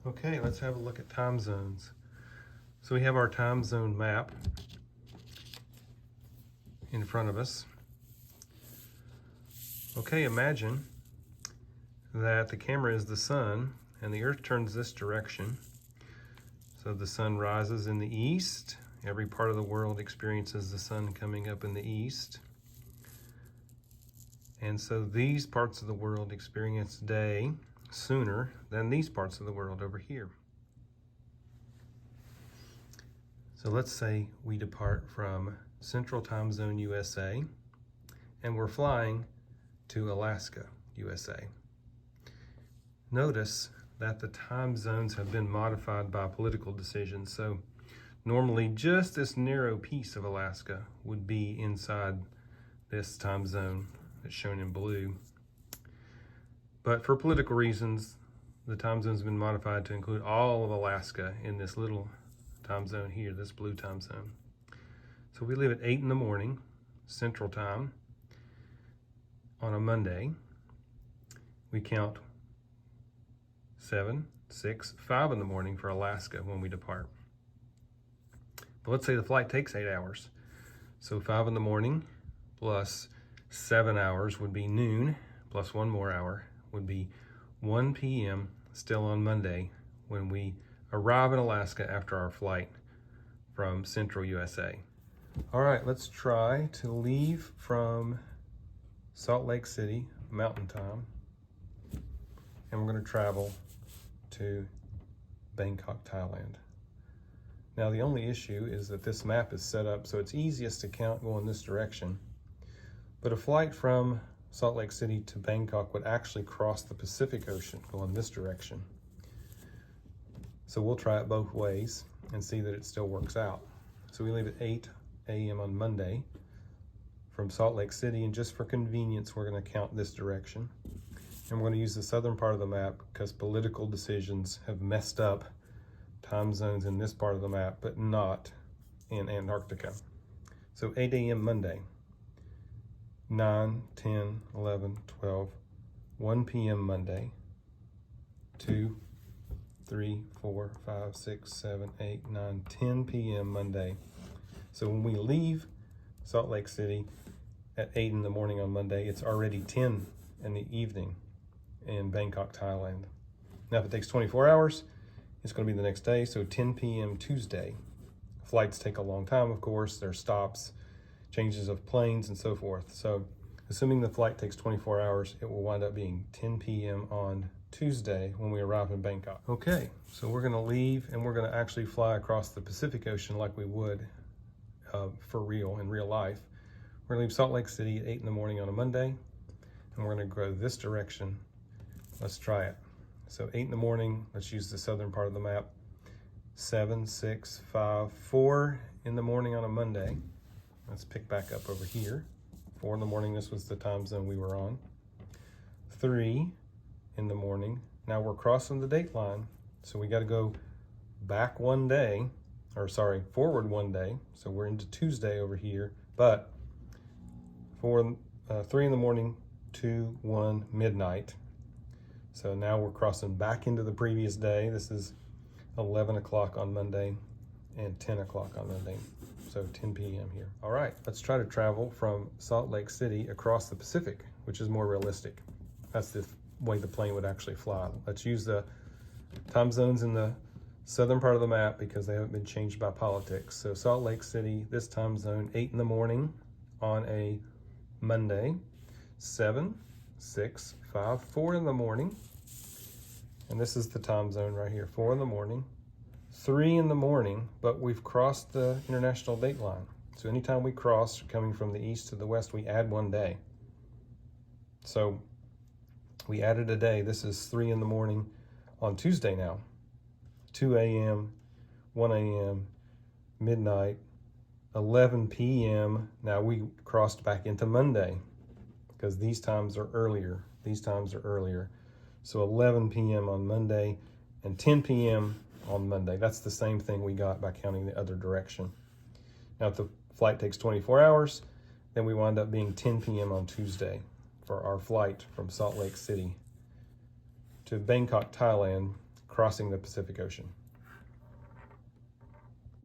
Okay, let's have a look at time zones. So we have our time zone map in front of us. Okay, imagine that the camera is the sun and the earth turns this direction. So the sun rises in the east. Every part of the world experiences the sun coming up in the east. And so these parts of the world experience day sooner than these parts of the world over here. So let's say we depart from Central Time Zone USA and we're flying to Alaska, USA. Notice that the time zones have been modified by political decisions. So normally just this narrow piece of Alaska would be inside this time zone that's shown in blue. But for political reasons, the time zone's been modified to include all of Alaska in this little time zone here, this blue time zone. So we leave at 8 in the morning, Central Time, on a Monday. We count 7, 6, 5 in the morning for Alaska when we depart. But let's say the flight takes 8 hours. So 5 in the morning plus 7 hours would be noon, plus 1 more hour would be 1 p.m. still on Monday when we arrive in Alaska after our flight from Central USA. All right, let's try to leave from Salt Lake City, Mountain Time, and we're going to travel to Bangkok, Thailand. Now the only issue is that this map is set up so it's easiest to count going this direction, but a flight from Salt Lake City to Bangkok would actually cross the Pacific Ocean going this direction. So we'll try it both ways and see that it still works out. So we leave at 8 a.m. on Monday from Salt Lake City, and just for convenience, we're going to count this direction. And we're going to use the southern part of the map because political decisions have messed up time zones in this part of the map, but not in Antarctica. So 8 a.m. Monday, 9, 10, 11, 12, 1 p.m. Monday, 2, 3, 4, 5, 6, 7, 8, 9, 10 p.m. Monday. So when we leave Salt Lake City at 8 in the morning on Monday, it's already 10 in the evening in Bangkok, Thailand. Now if it takes 24 hours, it's going to be the next day, so 10 p.m. Tuesday. Flights take a long time, of course. There's stops, changes of planes, and so forth. So assuming the flight takes 24 hours, it will wind up being 10 p.m. on Tuesday when we arrive in Bangkok. Okay, so we're going to leave and we're going to actually fly across the Pacific Ocean like we would for real, in real life. We're going to leave Salt Lake City at 8 in the morning on a Monday, and we're going to go this direction. Let's try it. So 8 in the morning, let's use the southern part of the map. 7, 6, 5, 4 in the morning on a Monday. Let's pick back up over here. 4 in the morning, this was the time zone we were on. 3 in the morning. Now we're crossing the date line, so we got to go back one day, or sorry, forward one day. So we're into Tuesday over here, but 3 in the morning, 2, 1, midnight. So now we're crossing back into the previous day. This is 11 o'clock on Monday and 10 o'clock on Monday. So 10 p.m. here. All right, let's try to travel from Salt Lake City across the Pacific, which is more realistic. That's the way the plane would actually fly. Let's use the time zones in the southern part of the map because they haven't been changed by politics. So Salt Lake City, this time zone, 8 in the morning on a Monday, 7, 6, 5, 4 in the morning. And this is the time zone right here, 4 in the morning, 3 in the morning, but we've crossed the international date line. So anytime we cross coming from the east to the west, we add one day. So we added a day. This is 3 in the morning on Tuesday now. 2 a.m., 1 a.m., midnight, 11 p.m. Now we crossed back into Monday because these times are earlier. These times are earlier. So 11 p.m. on Monday and 10 p.m. on Monday. That's the same thing we got by counting the other direction. Now if the flight takes 24 hours, then we wind up being 10 p.m. on Tuesday for our flight from Salt Lake City to Bangkok, Thailand, crossing the Pacific Ocean.